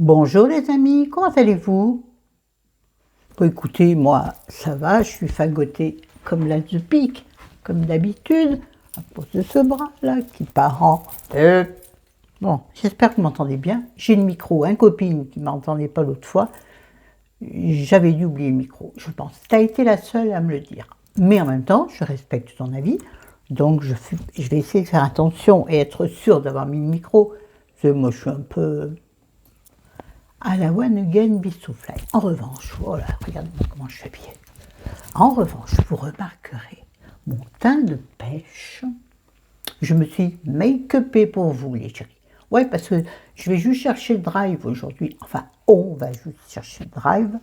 Bonjour les amis, comment allez-vous? Bon, écoutez, moi ça va, je suis fagotée comme l'as de pique, comme d'habitude, à cause de ce bras là qui part en... Bon, j'espère que vous m'entendez bien. J'ai le micro, une copine qui ne m'entendait pas l'autre fois, j'avais dû oublier le micro, je pense. Tu as été la seule à me le dire. Mais en même temps, je respecte ton avis, donc je vais essayer de faire attention et être sûre d'avoir mis le micro, parce que moi je suis un peu... à la one again bisouflay. En revanche, voilà, regardez-moi comment je suis habillée. En revanche, vous remarquerez mon teint de pêche. Je me suis make-upée pour vous, les chéris. Ouais, parce que je vais juste chercher le drive aujourd'hui. Enfin, on va juste chercher le drive.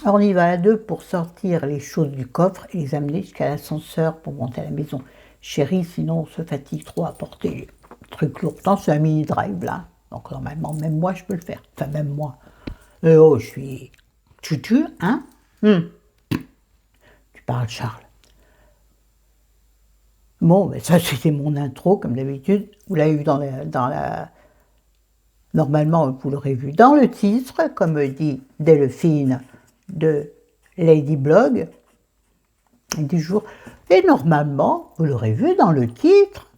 Alors, on y va à deux pour sortir les choses du coffre et les amener jusqu'à l'ascenseur pour monter à la maison. Chérie, sinon on se fatigue trop à porter les trucs lourds. Pourtant, c'est un mini drive là. Donc normalement, même moi, je peux le faire. Enfin, même moi. Oh, je suis... Tutu, hein? Tu parles, Charles. Bon, ben ça, c'était mon intro, comme d'habitude. Vous l'avez vu Normalement, vous l'aurez vu dans le titre, comme dit Delphine de Lady Blog du jour. Et normalement, vous l'aurez vu dans le titre.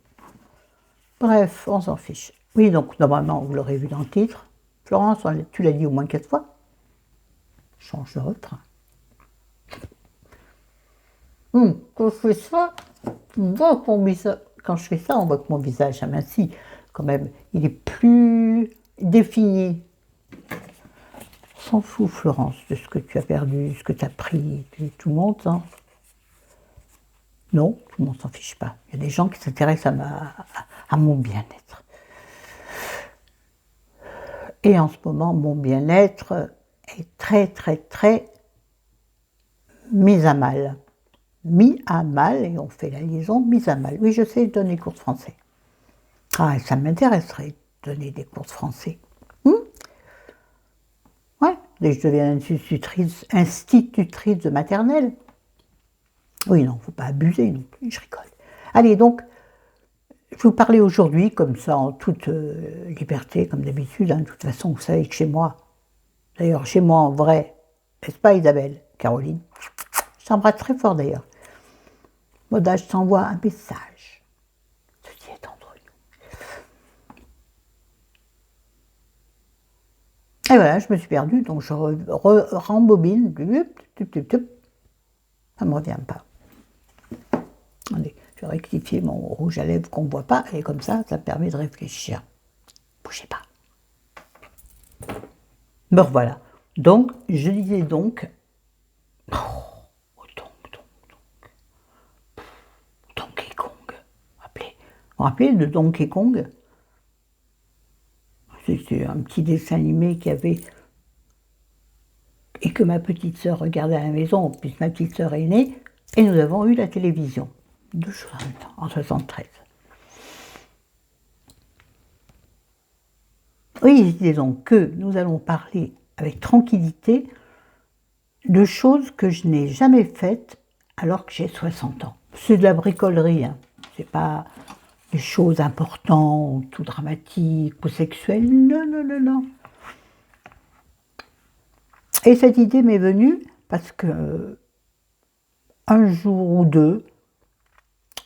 Bref, on s'en fiche. Oui, donc normalement, vous l'aurez vu dans le titre. Florence, tu l'as dit au moins 4 fois. Change de refrain. Quand je fais ça, on voit que mon visage, quand je fais ça, on voit que mon visage amincit. Quand même, il est plus défini. On s'en fout, Florence, de ce que tu as perdu, ce que tu as pris. Tout le monde, hein. Non, tout le monde s'en fiche pas. Il y a des gens qui s'intéressent à mon bien-être. Et en ce moment, mon bien-être est très, très, très mis à mal. Mis à mal, et on fait la liaison, mis à mal. Oui, je sais donner des cours de français. Ah, ça m'intéresserait de donner des cours de français. Ouais, dès que je deviens institutrice de maternelle. Oui, non, faut pas abuser non plus, je rigole. Allez, donc, je vais vous parler aujourd'hui, comme ça, en toute liberté, comme d'habitude. Hein. De toute façon, vous savez que chez moi, d'ailleurs, chez moi en vrai, n'est-ce pas Isabelle, Caroline? Je t'embrasse très fort d'ailleurs. Moda, je t'envoie un message. Ceci est entre nous. Et voilà, je me suis perdue, donc je rembobine. Ça ne me revient pas. Attendez, je vais rectifier mon rouge à lèvres qu'on ne voit pas, et comme ça me permet de réfléchir. Bougez pas. Me revoilà. Donc, je disais donc... Donkey Kong. Vous vous rappelez de Donkey Kong? C'était un petit dessin animé qu'il y avait et que ma petite sœur regardait à la maison, puisque ma petite sœur est née, et nous avons eu la télévision. 2 choses en même temps, en 73. Oui, disons que nous allons parler avec tranquillité de choses que je n'ai jamais faites alors que j'ai 60 ans. C'est de la bricolerie, hein. C'est pas des choses importantes ou dramatiques ou sexuelles. Non, non, non, non. Et cette idée m'est venue parce que un jour ou deux,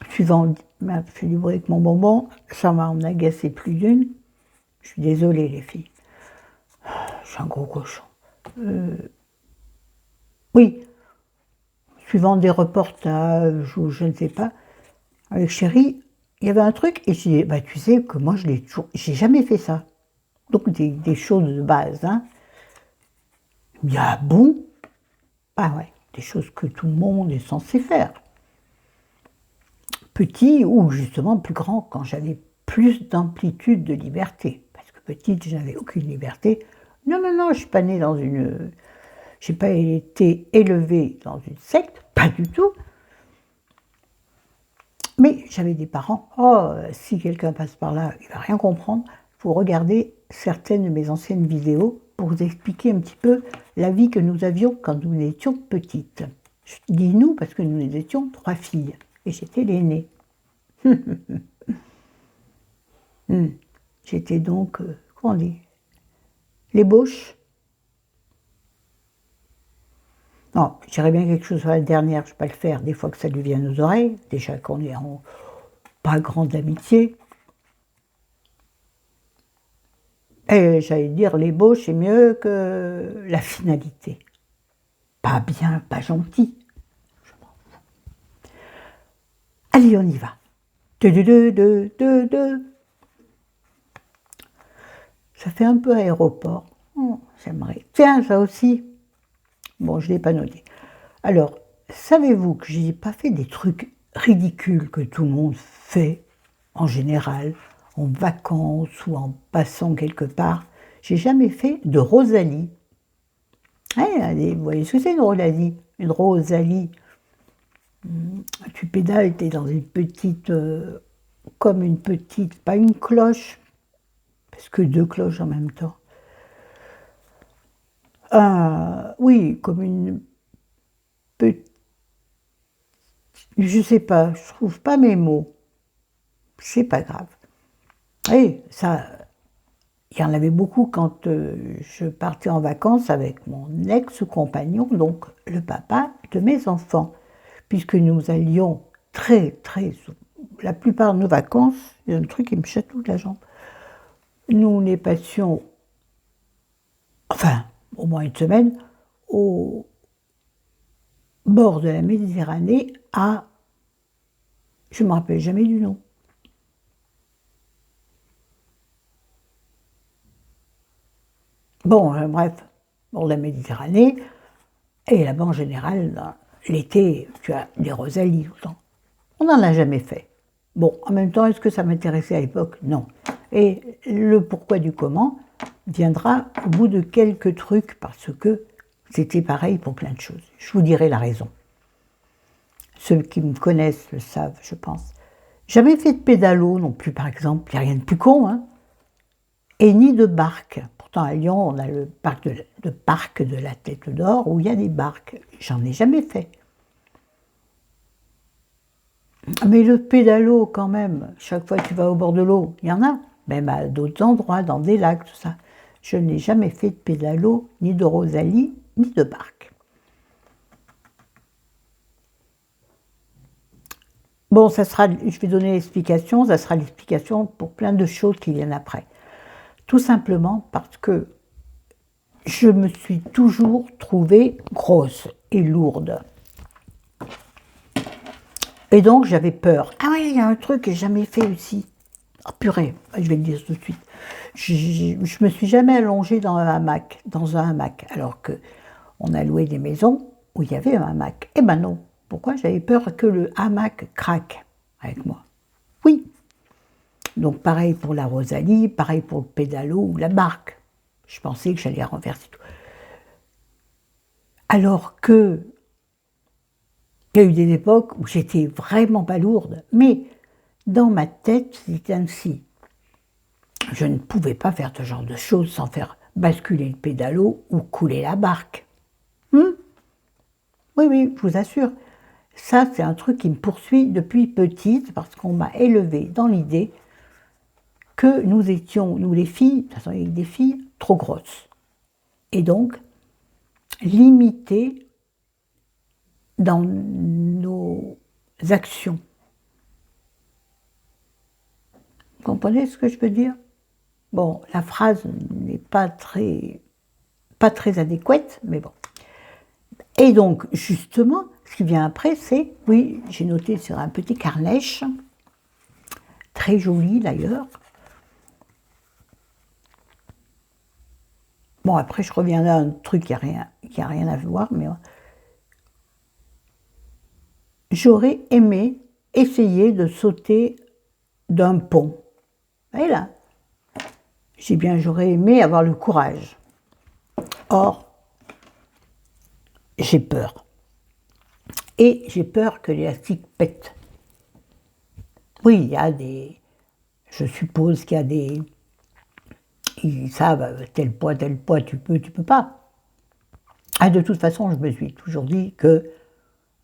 suivant, je fais du bruit avec mon bonbon, ça m'a en agacé plus d'une. Je suis désolée les filles. Je suis un gros cochon. Oui, suivant des reportages ou je ne sais pas, avec Chérie, il y avait un truc et j'ai dit, bah, tu sais que moi j'ai jamais fait ça. Donc des choses de base. Hein. Il y a bon, ah ouais, des choses que tout le monde est censé faire. Petit ou justement plus grand, quand j'avais plus d'amplitude de liberté. Parce que petite, je n'avais aucune liberté. Non, non, non, je ne suis pas née dans une... Je n'ai pas été élevée dans une secte, pas du tout. Mais j'avais des parents, oh, si quelqu'un passe par là, il ne va rien comprendre. Il faut regarder certaines de mes anciennes vidéos pour vous expliquer un petit peu la vie que nous avions quand nous étions petites. Je dis nous parce que nous étions 3 filles et j'étais l'aînée. J'étais donc, comment on dit, L'ébauche? Non, je dirais bien quelque chose sur la dernière, je ne vais pas le faire, des fois que ça lui vient aux oreilles, déjà qu'on est en pas grande amitié. Et j'allais dire, l'ébauche est mieux que la finalité. Pas bien, pas gentil. Allez, on y va. Ça fait un peu aéroport. Oh, j'aimerais. Tiens, ça aussi. Bon, je ne l'ai pas noté. Alors, savez-vous que je n'ai pas fait des trucs ridicules que tout le monde fait en général, en vacances ou en passant quelque part? J'ai jamais fait de Rosalie. Allez, vous voyez ce que c'est une Rosalie? Une Rosalie. Tu pédales, tu es dans une petite, comme une petite, pas une cloche, parce que deux cloches en même temps. Oui, comme une petite, je sais pas, je trouve pas mes mots. C'est pas grave. Et ça, il y en avait beaucoup quand je partais en vacances avec mon ex-compagnon, donc le papa de mes enfants, puisque nous allions la plupart de nos vacances, il y a un truc qui me chatouille la jambe, nous les passions, enfin, au moins une semaine, au bord de la Méditerranée à, je ne me rappelle jamais du nom. Bon, bref, bord de la Méditerranée, et là-bas en général, l'été, tu as des Rosalies tout le temps. On n'en a jamais fait. Bon, en même temps, est-ce que ça m'intéressait à l'époque? Non. Et le pourquoi du comment viendra au bout de quelques trucs, parce que c'était pareil pour plein de choses. Je vous dirai la raison. Ceux qui me connaissent le savent, je pense. Jamais fait de pédalo non plus, par exemple. Il n'y a rien de plus con, hein. Et ni de barque. Pourtant, à Lyon, on a le parc de la Tête d'Or où il y a des barques. J'en ai jamais fait. Mais le pédalo, quand même, chaque fois que tu vas au bord de l'eau, il y en a, même à d'autres endroits, dans des lacs, tout ça. Je n'ai jamais fait de pédalo, ni de Rosalie, ni de barque. Bon, je vais donner l'explication, ça sera l'explication pour plein de choses qui viennent après. Tout simplement parce que je me suis toujours trouvée grosse et lourde. Et donc j'avais peur. Ah oui, il y a un truc que j'ai jamais fait aussi. Oh purée, je vais le dire tout de suite. Je me suis jamais allongée dans un hamac, alors que on a loué des maisons où il y avait un hamac. Eh ben non. Pourquoi? J'avais peur que le hamac craque avec moi. Oui. Donc pareil pour la Rosalie, pareil pour le pédalo ou la barque. Je pensais que j'allais renverser tout. Alors que il y a eu des époques où j'étais vraiment pas lourde, mais dans ma tête, c'était ainsi. Je ne pouvais pas faire ce genre de choses sans faire basculer le pédalo ou couler la barque. Oui, oui, je vous assure. Ça, c'est un truc qui me poursuit depuis petite parce qu'on m'a élevée dans l'idée que nous étions, nous les filles, de toute façon avec des filles, trop grosses. Et donc, limitées dans nos actions. Vous comprenez ce que je veux dire? Bon, la phrase n'est pas très adéquate, mais bon. Et donc, justement, ce qui vient après, c'est, oui, j'ai noté sur un petit carnèche, très joli d'ailleurs. Bon, après, je reviens à un truc qui a rien à voir, mais j'aurais aimé essayer de sauter d'un pont. Et là, j'aurais aimé avoir le courage. Or, j'ai peur. Et j'ai peur que l'élastique pète. Oui, il y a je suppose qu'il y a ils savent tel poids, tu peux pas. Ah, de toute façon, je me suis toujours dit que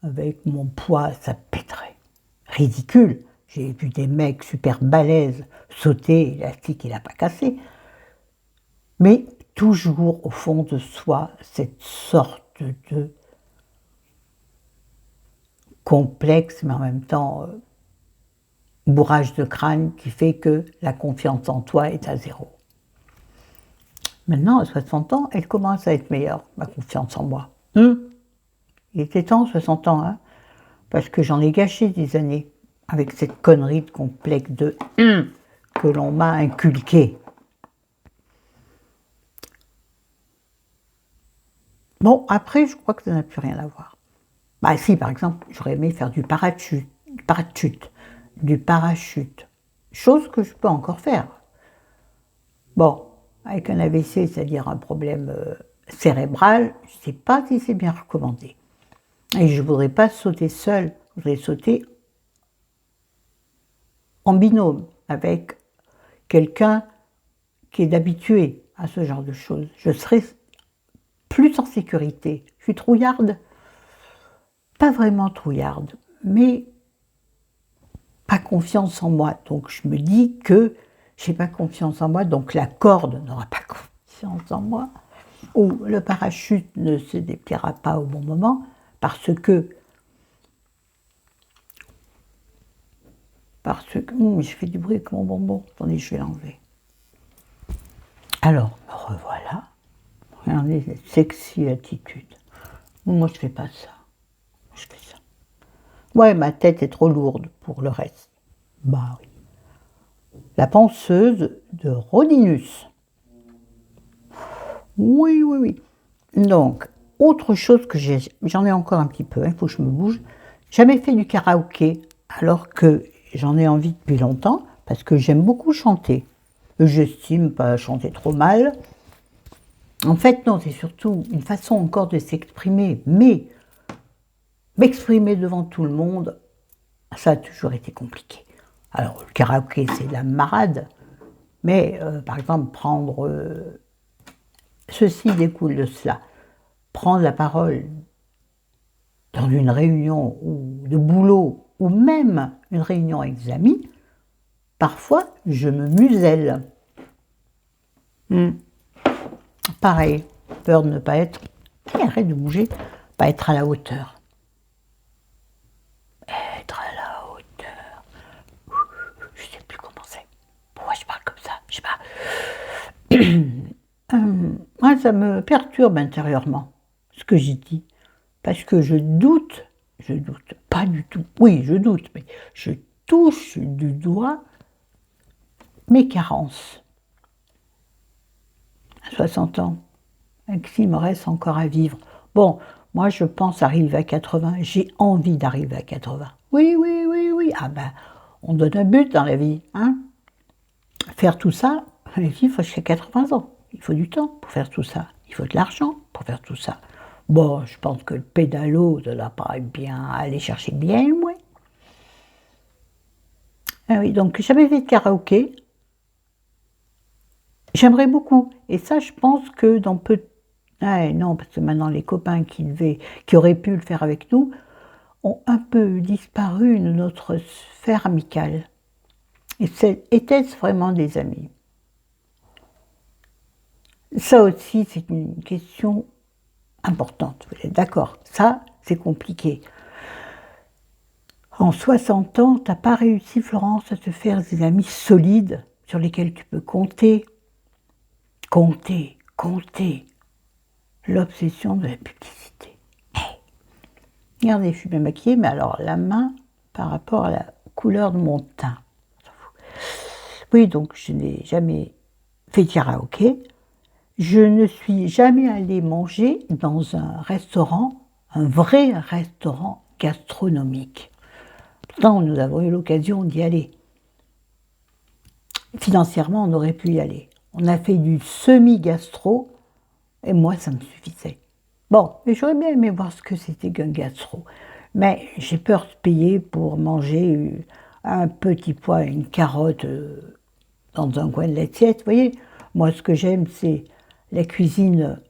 avec mon poids, ça pèterait. Ridicule. J'ai vu des mecs super balèzes sauter, l'élastique, il n'a pas cassé. Mais toujours au fond de soi cette sorte de complexe, mais en même temps bourrage de crâne qui fait que la confiance en toi est à zéro. Maintenant, à 60 ans, elle commence à être meilleure, ma confiance en moi. Il était temps, 60 ans, hein, parce que j'en ai gâché des années avec cette connerie de complexe de que l'on m'a inculqué. Bon, après, je crois que ça n'a plus rien à voir. Bah si, par exemple, j'aurais aimé faire du parachute, chose que je peux encore faire. Bon, avec un AVC, c'est-à-dire un problème cérébral, je ne sais pas si c'est bien recommandé. Et je ne voudrais pas sauter seule, je voudrais sauter en binôme avec quelqu'un qui est habitué à ce genre de choses. Je serais plus en sécurité. Je suis trouillarde, pas vraiment trouillarde, mais pas confiance en moi. Donc je me dis que j'ai pas confiance en moi, donc la corde n'aura pas confiance en moi, ou le parachute ne se dépliera pas au bon moment, parce que je fais du bruit avec mon bonbon. Attendez, je vais l'enlever. Alors, me revoilà. Regardez cette sexy attitude. Moi, je fais pas ça. Je fais ça. Ouais, ma tête est trop lourde pour le reste. Bah oui. La penseuse de Rodinus. Oui, oui, oui. Donc, autre chose que j'en ai encore un petit peu, il faut que je me bouge. Jamais fait du karaoké, alors que j'en ai envie depuis longtemps, parce que j'aime beaucoup chanter. J'estime pas chanter trop mal. En fait, non, c'est surtout une façon encore de s'exprimer, mais m'exprimer devant tout le monde, ça a toujours été compliqué. Alors, le karaoké, c'est la marade, mais par exemple, ceci découle de cela. Prendre la parole dans une réunion de boulot, ou même une réunion avec des amis, parfois, je me muselle. Pareil, peur de ne pas être, arrête de bouger, pas être à la hauteur. Être à la hauteur. Je sais plus comment c'est. Pourquoi je parle comme ça? Je sais pas. Moi, ça me perturbe intérieurement, ce que j'ai dit. Parce que je doute, pas du tout. Oui, je doute, mais je touche du doigt mes carences. À 60 ans, avec s'il me reste encore à vivre. Bon, moi je pense arriver à 80, j'ai envie d'arriver à 80. Oui, oui, oui, oui. Ah ben, on donne un but dans la vie, hein. Faire tout ça, il faut jusqu'à 80 ans. Il faut du temps pour faire tout ça. Il faut de l'argent pour faire tout ça. Bon, je pense que le pédalo, ça doit pas bien aller chercher bien loin. Ah oui, donc jamais fait de karaoké. J'aimerais beaucoup. Et ça, je pense que dans peu de... Ah non, parce que maintenant, les copains qui auraient pu le faire avec nous ont un peu disparu de notre sphère amicale. Et étaient-ce vraiment des amis? Ça aussi, c'est une question importante. Vous êtes d'accord? Ça, c'est compliqué. En 60 ans, tu n'as pas réussi, Florence, à te faire des amis solides sur lesquels tu peux compter. Compter, compter. L'obsession de la publicité. Hey. Regardez, je suis bien maquillée, mais alors la main par rapport à la couleur de mon teint. Oui, donc je n'ai jamais fait de karaoké. Je ne suis jamais allée manger dans un restaurant, un vrai restaurant gastronomique. Pourtant, nous avons eu l'occasion d'y aller. Financièrement, on aurait pu y aller. On a fait du semi-gastro, et moi, ça me suffisait. Bon, mais j'aurais bien aimé voir ce que c'était qu'un gastro. Mais j'ai peur de payer pour manger un petit pois, une carotte dans un coin de l'assiette. Vous voyez, moi, ce que j'aime, c'est la cuisine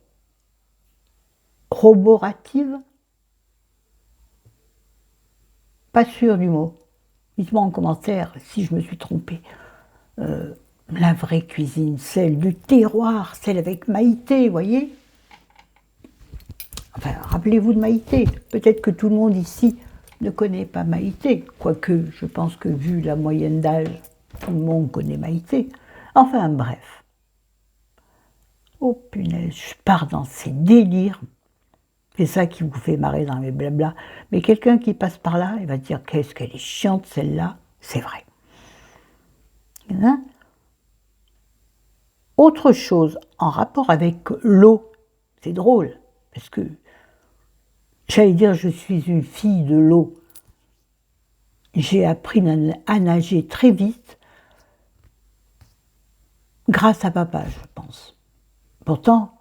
roborative. Pas sûr du mot. Dites-moi en commentaire si je me suis trompée. la vraie cuisine, celle du terroir, celle avec Maïté, voyez. Enfin, rappelez-vous de Maïté. Peut-être que tout le monde ici ne connaît pas Maïté, quoique je pense que vu la moyenne d'âge, tout le monde connaît Maïté. Enfin, bref. Oh punaise, je pars dans ces délires. C'est ça qui vous fait marrer dans mes blablas. Mais quelqu'un qui passe par là, il va dire qu'est-ce qu'elle est chiante celle-là. C'est vrai. Hein? Autre chose en rapport avec l'eau, c'est drôle, parce que j'allais dire je suis une fille de l'eau. J'ai appris à nager très vite, grâce à papa, je pense. Pourtant,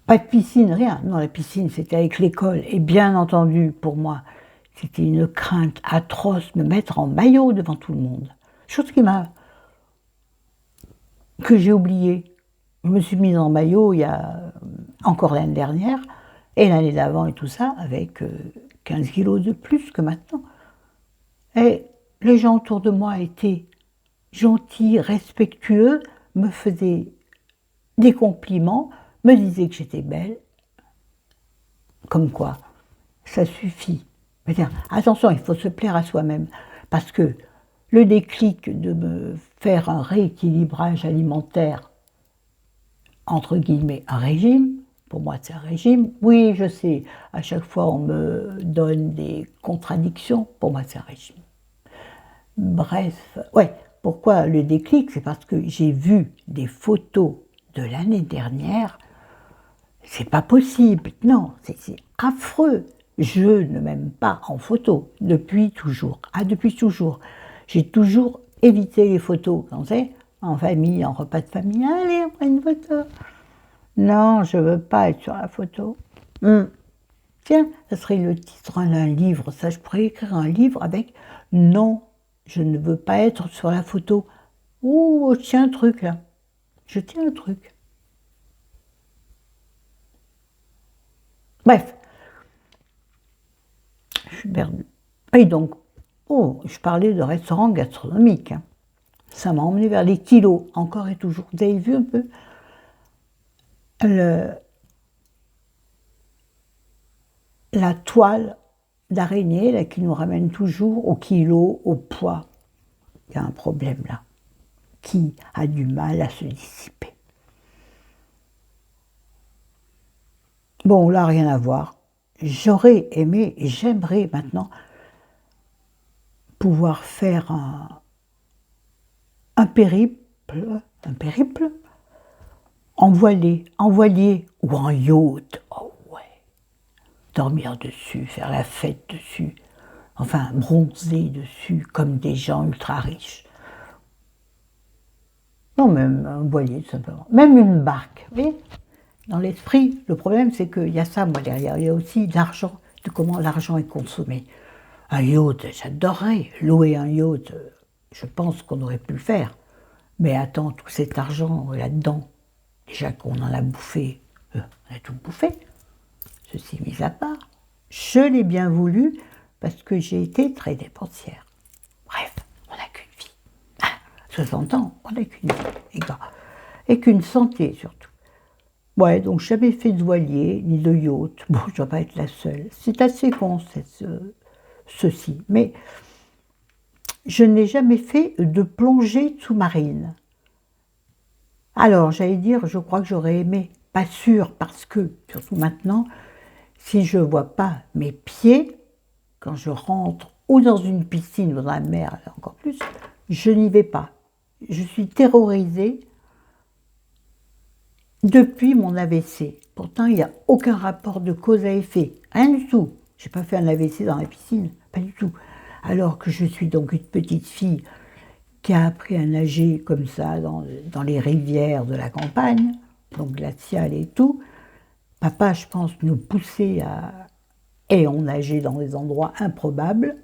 pas de piscine, rien. Non, la piscine, c'était avec l'école. Et bien entendu, pour moi, c'était une crainte atroce, me mettre en maillot devant tout le monde. Chose que j'ai oubliée. Je me suis mise en maillot il y a encore l'année dernière, et l'année d'avant et tout ça, avec 15 kilos de plus que maintenant. Et les gens autour de moi étaient gentils, respectueux, me faisaient des compliments, me disaient que j'étais belle. Comme quoi, ça suffit. Attention, il faut se plaire à soi-même, parce que le déclic de me faire un rééquilibrage alimentaire, entre guillemets, un régime, pour moi c'est un régime, oui je sais, à chaque fois on me donne des contradictions, pour moi c'est un régime. Bref, ouais, pourquoi le déclic? C'est parce que j'ai vu des photos de l'année dernière, c'est pas possible, non, c'est affreux. Je ne m'aime pas en photo, depuis toujours. Ah, depuis toujours. J'ai toujours évité les photos, quand c'est en famille, en repas de famille. Allez, on prend une photo. Non, je veux pas être sur la photo. Tiens, ça serait le titre d'un livre, ça, je pourrais écrire un livre avec « Non, je ne veux pas être sur la photo ». Oh, je tiens un truc, là. Je tiens un truc. Bref. Je suis perdue. Et donc, je parlais de restaurant gastronomique. Hein. Ça m'a emmené vers les kilos, encore et toujours. Vous avez vu un peu la toile d'araignée là, qui nous ramène toujours au kilo, au poids. Il y a un problème là, qui a du mal à se dissiper. Bon, là, rien à voir. J'aurais aimé, et j'aimerais maintenant, pouvoir faire un périple en voilier ou en yacht. Oh ouais. Dormir dessus, faire la fête dessus, enfin bronzer dessus comme des gens ultra riches. Non, même un voilier tout simplement. Même une barque, vous voyez. Dans l'esprit, le problème c'est qu'il y a ça moi derrière, il y a aussi l'argent, de comment l'argent est consommé. Un yacht, j'adorerais. Louer un yacht, je pense qu'on aurait pu le faire. Mais attends, tout cet argent là-dedans, déjà qu'on en a bouffé, on a tout bouffé, ceci mis à part. Je l'ai bien voulu parce que j'ai été très dépensière. Bref, on n'a qu'une vie. 60 ans, on n'a qu'une vie, et qu'une santé surtout. Ouais, donc jamais fait de voilier, ni de yacht. Bon, je ne dois pas être la seule. C'est assez con, ceci. Mais je n'ai jamais fait de plongée sous-marine. Alors, j'allais dire, je crois que j'aurais aimé, pas sûr, parce que, surtout maintenant, si je ne vois pas mes pieds, quand je rentre ou dans une piscine ou dans la mer, encore plus, je n'y vais pas. Je suis terrorisée depuis mon AVC. Pourtant, il n'y a aucun rapport de cause à effet, rien du tout. Je n'ai pas fait un AVC dans la piscine, pas du tout. Alors que je suis donc une petite fille qui a appris à nager comme ça dans les rivières de la campagne, donc glaciales et tout. Papa, je pense, nous poussait à... Et on nageait dans des endroits improbables,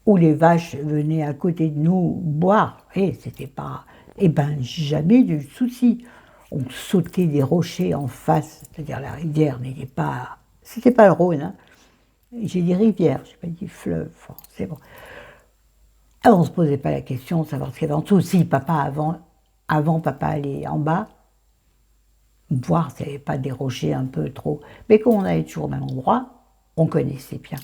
où les vaches venaient à côté de nous boire. Et c'était pas... Eh ben, jamais de souci. On sautait des rochers en face, c'est-à-dire la rivière n'était pas... C'était pas le Rhône, hein. J'ai dit rivière, j'ai pas dit fleuve, c'est bon. Alors, on ne se posait pas la question de savoir ce qu'il y avait en dessous. Si papa, avant papa allait en bas, voir s'il n'y avait pas des rochers un peu trop. Mais quand on allait toujours au même endroit, on connaissait bien.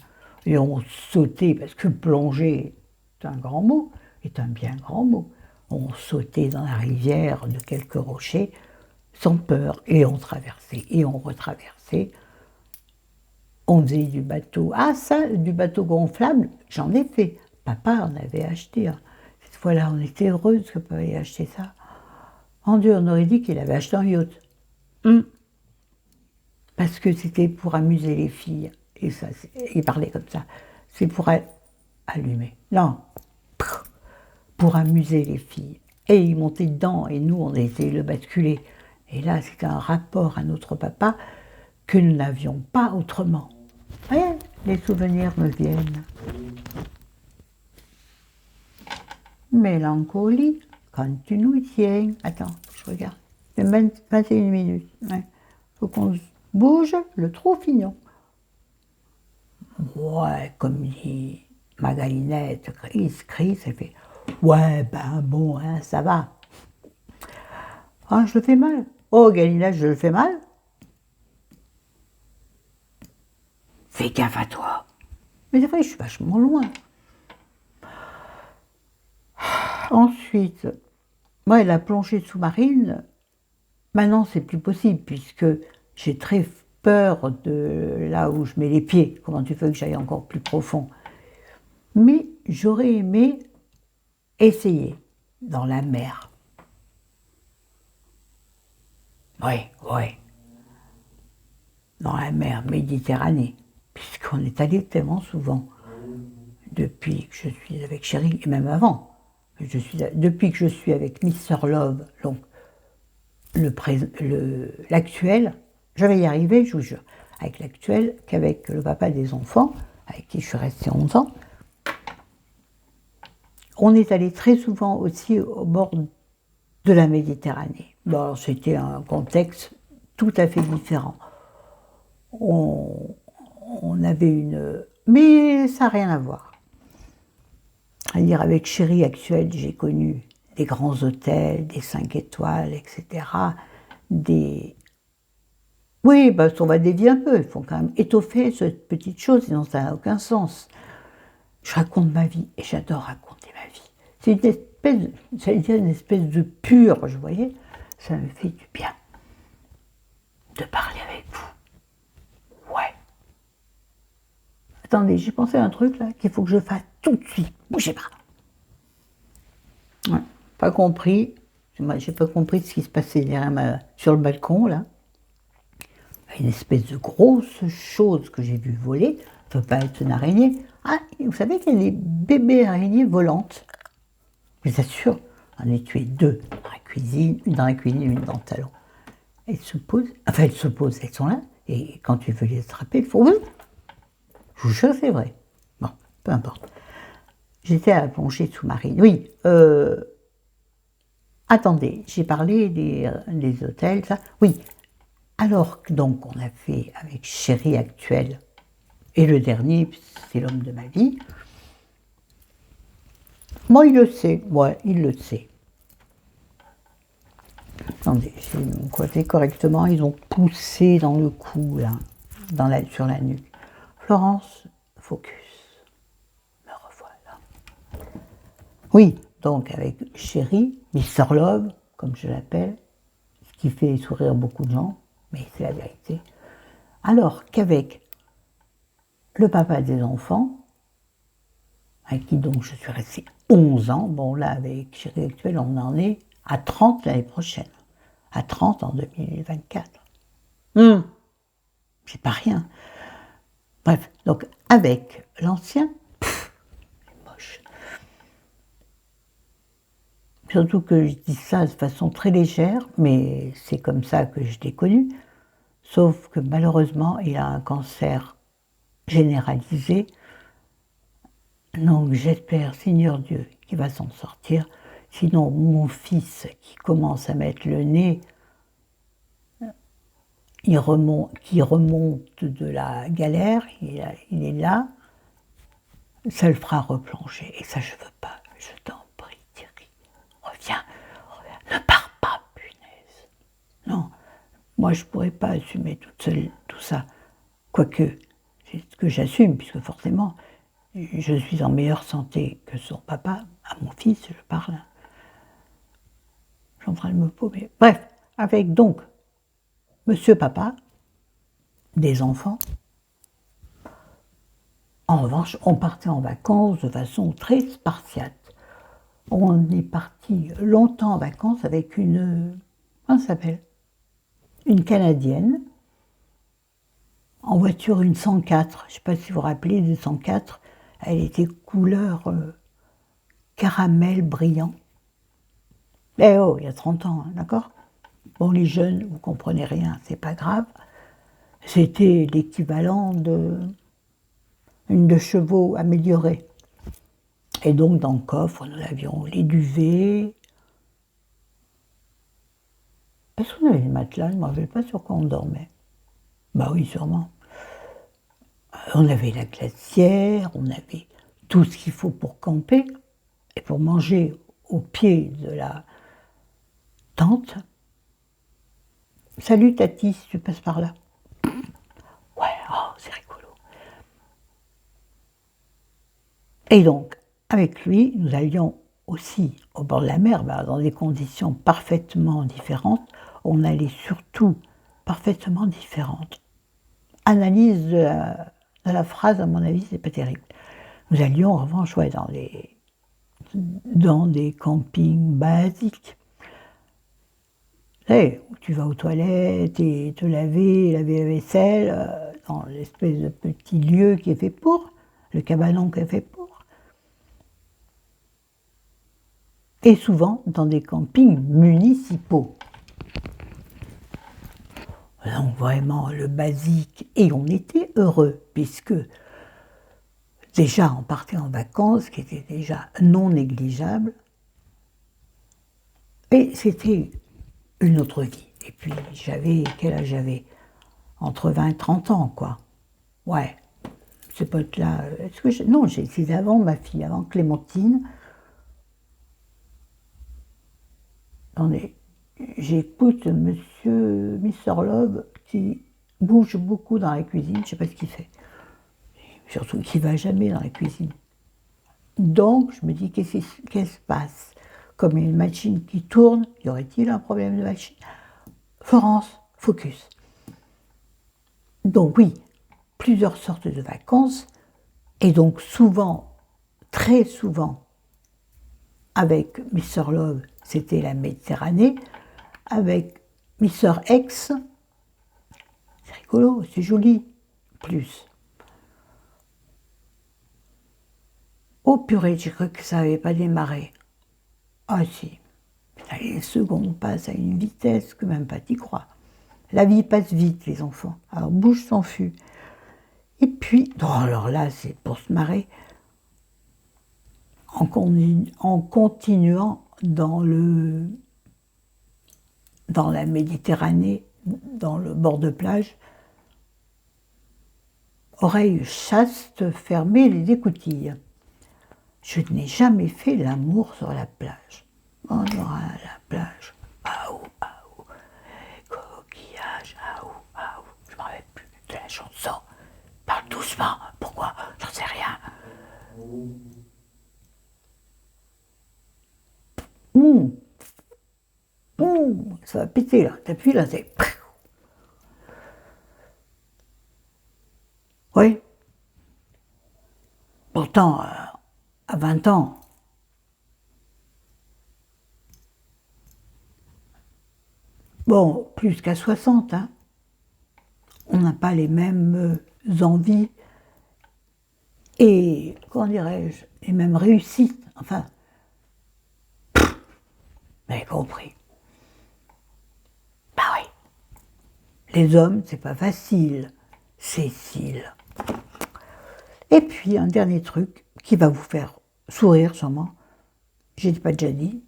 Et on sautait, parce que plonger est un grand mot, est un bien grand mot. On sautait dans la rivière de quelques rochers sans peur, et on traversait, et on retraversait. On faisait du bateau. Ah ça, du bateau gonflable, j'en ai fait. Papa en avait acheté un. Cette fois-là, on était heureuse que papa ait acheté ça. En Dieu, on aurait dit qu'il avait acheté un yacht. Parce que c'était pour amuser les filles. Et ça, il parlait comme ça. C'est pour allumer. Non. Pour amuser les filles. Et il montait dedans, et nous, on essayait de le basculer. Et là, c'était un rapport à notre papa que nous n'avions pas autrement. Ouais, les souvenirs me viennent. Mélancolie, quand tu nous tiens. Attends, je regarde. C'est 21 minutes. Ouais. Faut qu'on se bouge le trop fignon. Ouais, comme dit Magalinette, Chris, elle fait ouais, ben bon, hein, ça va. Ah, je le fais mal. Oh, Galinette, je le fais mal. Fais gaffe à toi. Mais c'est vrai, je suis vachement loin. Ensuite, moi, la plongée sous-marine, maintenant, c'est plus possible puisque j'ai très peur de là où je mets les pieds. Comment tu veux que j'aille encore plus profond? Mais j'aurais aimé essayer dans la mer. Oui, oui. Dans la mer Méditerranée, puisqu'on est allé tellement souvent. Depuis que je suis avec Chéri, et même avant. Depuis que je suis avec Mr. Love, donc l'actuel, je vais y arriver, je vous jure, avec l'actuel, qu'avec le papa des enfants, avec qui je suis restée 11 ans, on est allé très souvent aussi au bord de la Méditerranée. Bon, c'était un contexte tout à fait différent. On avait une... Mais ça n'a rien à voir. C'est-à-dire avec Chéri actuel, j'ai connu des grands hôtels, des 5 étoiles, etc. Oui, bah, on va dévier un peu, il faut quand même étoffer cette petite chose, sinon ça n'a aucun sens. Je raconte ma vie et j'adore raconter ma vie. C'est une espèce, j'allais dire une espèce de purge, vous voyez. Ça me fait du bien de parler avec vous. Ouais. Attendez, j'ai pensé à un truc là qu'il faut que je fasse tout de suite. Bougez pas. Ouais. Pas compris. Moi, j'ai pas compris ce qui se passait derrière sur le balcon là. Une espèce de grosse chose que j'ai vu voler. Ça peut pas être une araignée. Ah, vous savez qu'il y a des bébés araignées volantes. Je vous assure, j'en ai tué 2 dans la cuisine, une dans la cuisine et une dans le salon. Elles se posent, enfin elles se posent, elles sont là, et quand tu veux les attraper, il faut... Je vous jure, c'est vrai. Bon, peu importe. J'étais à la plongée sous-marine. Oui, attendez, j'ai parlé des hôtels, ça. Oui, alors que donc on a fait avec Chéri actuel, et le dernier, c'est l'homme de ma vie, moi il le sait, ouais, il le sait. Attendez, j'ai mon côté correctement, ils ont poussé dans le cou, là, sur la nuque. Florence, focus. Me revoilà. Oui, donc avec Chéri, Mister Love, comme je l'appelle, ce qui fait sourire beaucoup de gens, mais c'est la vérité. Alors qu'avec le papa des enfants, avec qui donc je suis restée 11 ans, bon là avec Chéri actuel, on en est à 30 l'année prochaine, à 30 en 2024. C'est pas rien. Bref, donc avec l'ancien, c'est moche. Surtout que je dis ça de façon très légère, mais c'est comme ça que je l'ai connu. Sauf que malheureusement, il a un cancer généralisé. Donc j'espère, Seigneur Dieu, qu'il va s'en sortir. Sinon, mon fils qui commence à mettre le nez, qui remonte de la galère, il est là, ça le fera replonger. Et ça, je veux pas. je t'en prie, Thierry, reviens, ne pars pas, punaise. Non, moi je ne pourrais pas assumer toute seule tout ça. Quoique, c'est ce que j'assume, puisque forcément, je suis en meilleure santé que son papa, à mon fils, je parle. Je suis en train de me paumer. Bref, avec donc monsieur papa, des enfants. En revanche, on partait en vacances de façon très spartiate. On est parti longtemps en vacances avec comment ça s'appelle? Une Canadienne, en voiture une 104, je ne sais pas si vous vous rappelez de 104, elle était couleur caramel brillant. Eh oh, il y a 30 ans, hein, d'accord? Bon, les jeunes, vous comprenez rien, c'est pas grave. C'était l'équivalent d'une 2 chevaux améliorée. Et donc, dans le coffre, nous avions les duvets. Est-ce qu'on avait le matelas? Je ne me rappelle pas sur quoi on dormait. Bah oui, sûrement. On avait la glacière, on avait tout ce qu'il faut pour camper et pour manger au pied de la tente. Salut Tati, si tu passes par là. Ouais, oh, c'est rigolo. Et donc, avec lui, nous allions aussi au bord de la mer, dans des conditions parfaitement différentes. On allait surtout parfaitement différentes. Analyse de la phrase, à mon avis, c'est pas terrible. Nous allions en revanche dans des campings basiques. Vous savez, où tu vas aux toilettes et te laver la vaisselle, dans l'espèce de petit lieu qui est fait pour, le cabanon qui est fait pour. Et souvent dans des campings municipaux. Donc vraiment le basique, et on était heureux, puisque déjà on partait en vacances, qui était déjà non négligeable, et c'était une autre vie. Et puis quel âge j'avais? Entre 20 et 30 ans, quoi. Ouais, ce pote-là, non, c'était avant ma fille, avant Clémentine. Attendez, j'écoute Mr. Love qui bouge beaucoup dans la cuisine, je ne sais pas ce qu'il fait. Surtout qu'il ne va jamais dans la cuisine. Donc, je me dis, qu'est-ce qui se passe? Comme il y a une machine qui tourne, y aurait-il un problème de machine? Florence, focus. Donc oui, plusieurs sortes de vacances, et donc souvent, très souvent, avec Mr. Love, c'était la Méditerranée, avec Mr. X, c'est rigolo, c'est joli, plus. Oh purée, j'ai cru que ça n'avait pas démarré. Ah si, les secondes passent à une vitesse que même pas t'y crois. La vie passe vite, les enfants, alors bouge sans fût. Et puis, oh, alors là, c'est pour se marrer, en continuant dans la Méditerranée, dans le bord de plage, oreilles chastes, fermées les écoutilles. Je n'ai jamais fait l'amour sur la plage. On aura la plage, aou, aou, coquillage, aou, aou. Je ne me rappelle plus de la chanson. Parle doucement, pourquoi? J'en sais rien. Ça va péter là, t'appuies là, c'est... Oui. Pourtant, à 20 ans, bon, plus qu'à 60, hein, on n'a pas les mêmes envies et, comment dirais-je, les mêmes réussites, enfin, vous avez compris. Bah oui, les hommes, c'est pas facile, Cécile. Et puis, un dernier truc qui va vous faire sourire sûrement, je n'ai pas déjà dit.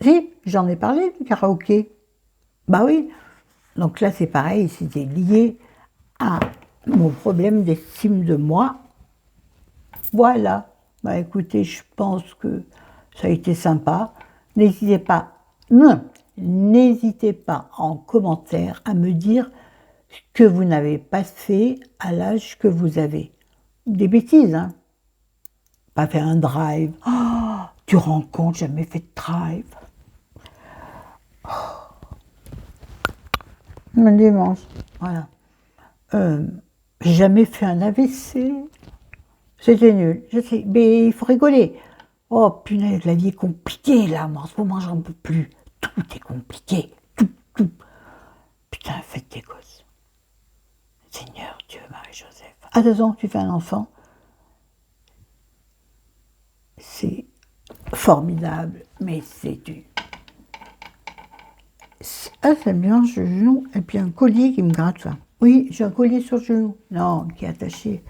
Si, j'en ai parlé du karaoké. Bah oui, donc là c'est pareil, c'était lié à mon problème d'estime de moi. Voilà, Bah écoutez, je pense que ça a été sympa. N'hésitez pas, non, n'hésitez pas en commentaire à me dire ce que vous n'avez pas fait à l'âge que vous avez. Des bêtises, hein. Pas fait un drive. Oh, tu rends compte, jamais fait de drive. Le dimanche, voilà. J'ai jamais fait un AVC. C'était nul, je sais, mais il faut rigoler. Oh punaise, la vie est compliquée là, mais en ce moment j'en peux plus. Tout est compliqué, tout, tout. Putain, faites tes gosses. Seigneur Dieu, Marie-Joseph. À 2 ans, tu fais un enfant. C'est formidable, mais c'est du... Ah, c'est bien, ce genou, et puis un collier qui me gratte ça. Oui, j'ai un collier sur le genou. Non, qui est attaché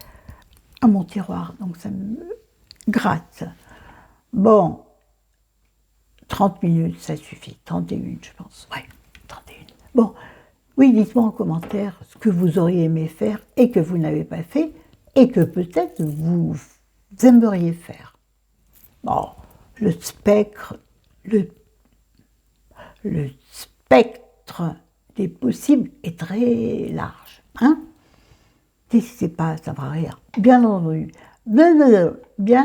à mon tiroir, donc ça me gratte. Bon, 30 minutes, ça suffit. 31, je pense. Ouais, 31. Bon, oui, dites-moi en commentaire ce que vous auriez aimé faire et que vous n'avez pas fait et que peut-être vous aimeriez faire. Bon, le spectre des possibles est très large. Hein? N'hésitez pas, ça ne fera rien. Bien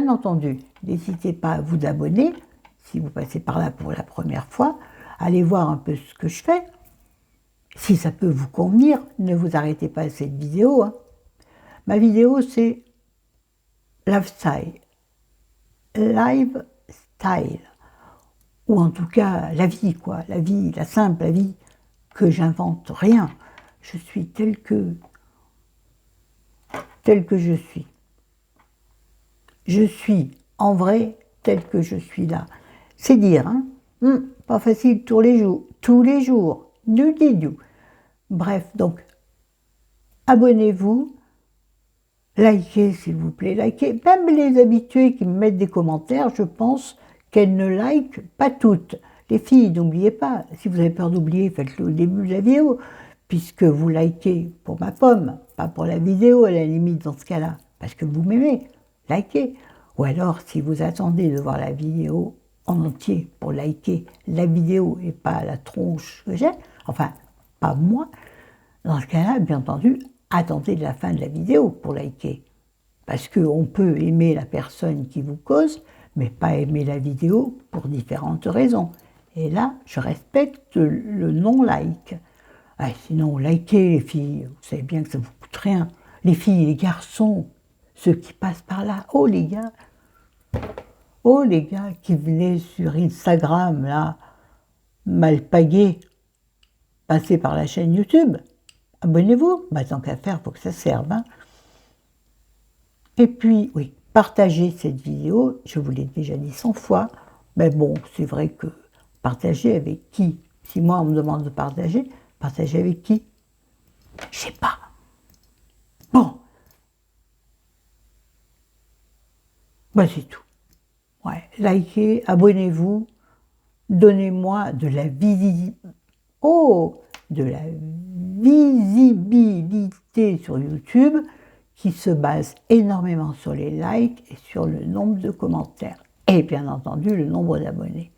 entendu, n'hésitez pas à vous abonner, si vous passez par là pour la première fois, allez voir un peu ce que je fais. Si ça peut vous convenir, ne vous arrêtez pas à cette vidéo. Hein. Ma vidéo, c'est lifestyle. Lifestyle. Ou en tout cas, la vie, quoi. La vie, la simple, la vie, que j'invente rien. Je suis tel que je suis. Je suis en vrai tel que je suis là. C'est dire, hein, pas facile tous les jours, du didou. Bref, donc, abonnez-vous, likez s'il vous plaît, likez. Même les habitués qui me mettent des commentaires, je pense qu'elles ne likent pas toutes. Les filles, n'oubliez pas, si vous avez peur d'oublier, faites-le au début de la vidéo, puisque vous likez pour ma pomme, pas pour la vidéo à la limite dans ce cas-là, parce que vous m'aimez, likez. Ou alors, si vous attendez de voir la vidéo en entier pour liker la vidéo et pas la tronche que j'ai, enfin, pas moi, dans ce cas-là, bien entendu, attendez de la fin de la vidéo pour liker. Parce qu'on peut aimer la personne qui vous cause, mais pas aimer la vidéo pour différentes raisons. Et là, je respecte le non-like. Ah, sinon, likez les filles, vous savez bien que ça ne vous coûte rien. Les filles, les garçons, ceux qui passent par là, oh les gars qui venaient sur Instagram, là, mal pagués, passez par la chaîne YouTube, abonnez-vous, bah, tant qu'à faire, il faut que ça serve. Hein. Et puis, oui, partagez cette vidéo, je vous l'ai déjà dit 100 fois, mais bon, c'est vrai que partager avec qui? Si moi on me demande de partager avec qui? Je sais pas. Bon. Bah c'est tout. Ouais, likez, abonnez-vous, donnez-moi de la visibilité sur YouTube qui se base énormément sur les likes et sur le nombre de commentaires. Et bien entendu, le nombre d'abonnés.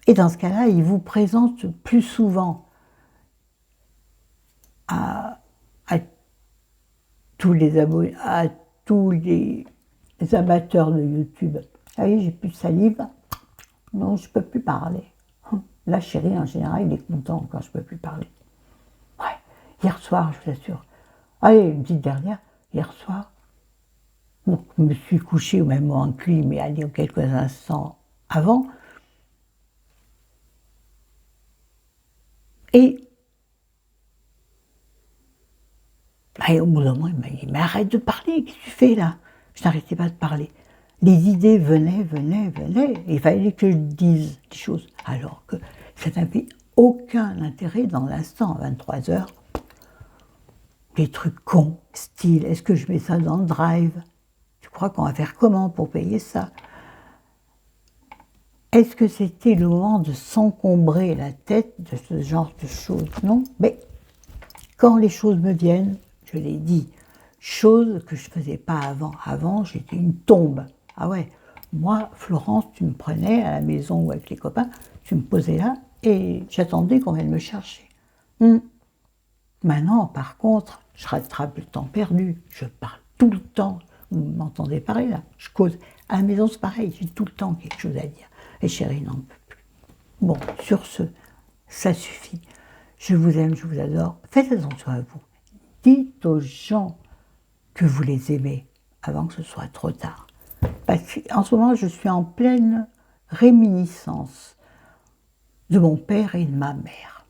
Et dans ce cas-là, il vous présente plus souvent à tous les abonnés, à tous les amateurs de YouTube. Ah oui, j'ai plus de salive. Non, je ne peux plus parler. Là, chérie, en général, il est content quand je ne peux plus parler. Ouais, hier soir, je vous assure. Allez, une petite dernière. Hier soir, bon, je me suis couchée au même moment que lui, mais allez, quelques instants avant. Et au bout d'un moment, il m'a dit, mais arrête de parler, qu'est-ce que tu fais là? Je n'arrêtais pas de parler. Les idées venaient, il fallait que je dise des choses, alors que ça n'avait aucun intérêt dans l'instant, à 23h. Des trucs cons, style, est-ce que je mets ça dans le drive? Tu crois qu'on va faire comment pour payer ça? Est-ce que c'était le moment de s'encombrer la tête de ce genre de choses? Non, mais quand les choses me viennent, je l'ai dit, chose que je ne faisais pas avant. Avant, j'étais une tombe. Ah ouais, moi, Florence, tu me prenais à la maison ou avec les copains, tu me posais là et j'attendais qu'on vienne me chercher. Maintenant, par contre, je rattrape le temps perdu. Je parle tout le temps. Vous m'entendez parler là. Je cause. À la maison, c'est pareil. J'ai tout le temps quelque chose à dire. Et chérie n'en peut plus. Bon, sur ce, ça suffit. Je vous aime, je vous adore. Faites attention à vous. Dites aux gens que vous les aimez avant que ce soit trop tard. Parce qu'en ce moment, je suis en pleine réminiscence de mon père et de ma mère.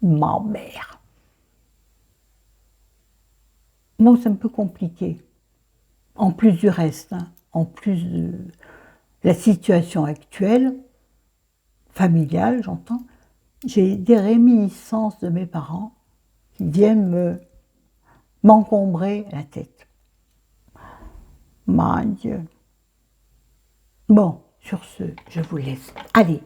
Ma mère. Bon, c'est un peu compliqué. En plus du reste, hein, en plus de la situation actuelle, familiale, j'entends, j'ai des réminiscences de mes parents qui viennent m'encombrer la tête. Mon Dieu. Bon, sur ce, je vous laisse. Allez,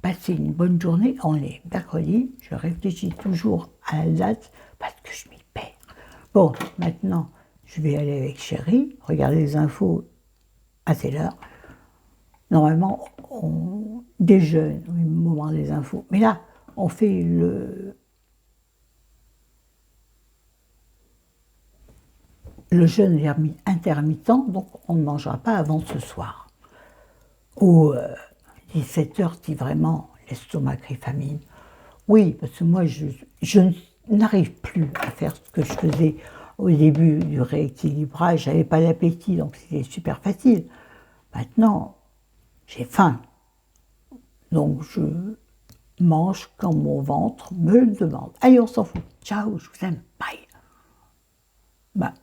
passez une bonne journée. On est mercredi. Je réfléchis toujours à la date parce que je m'y perds. Bon, maintenant, je vais aller avec Chérie, regarder les infos à telle heure. Normalement, on déjeune au moment des infos. Mais là, on fait le jeûne intermittent, donc on ne mangera pas avant ce soir. Ou 17h si vraiment l'estomac crie famine. Oui, parce que moi, je n'arrive plus à faire ce que je faisais au début du rééquilibrage. Je n'avais pas d'appétit, donc c'était super facile. Maintenant, j'ai faim. Donc je mange quand mon ventre me le demande. Allez, on s'en fout. Ciao, je vous aime. Bye. Bah,